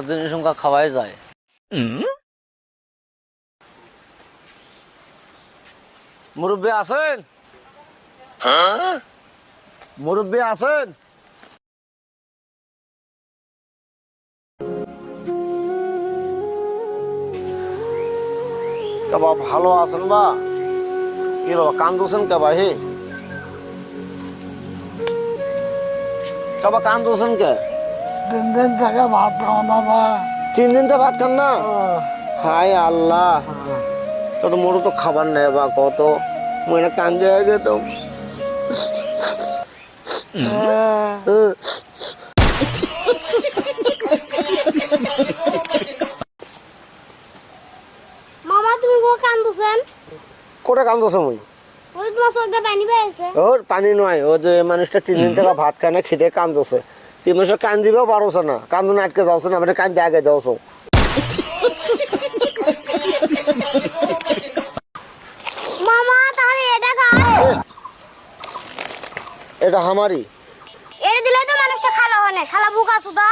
দিনের সংখ্যা খাওয়াই যায়। মুরব্বী আছেন? মুরব্বী আছেন? বাবা ভালো আছেন বা? কি বাবা কান্দুছেন কে বা? হে বাবা কান্দুছেন কে? 3 দিন থেকে ভাত খাওয়া না বা। 3 দিন তো ভাত খান না? হায় আল্লাহ, তো মোরও তো খাবার নেই বা, কত মনে কান্দে আগে তো। মামা তুমি কো কান্দুছেন? কোটা কান্দছে মুই? ওই তোমার চোখে পানি পেয়েছে। ওর পানি নয়, ও যে মানুষটা 3 দিন থেকে ভাত খায় না, খেতে কান্দছে। তুই মানুষের কান দিবেও পারোছ না, কান্দুন আটকে যাওছ না, মানে কান্দে আগে যাওছ। মামা তাহলে এটা খাও। এটা আমারই। এটা দিলে তো মানুষটা খালো হয় না, শালা বুকা সুদা।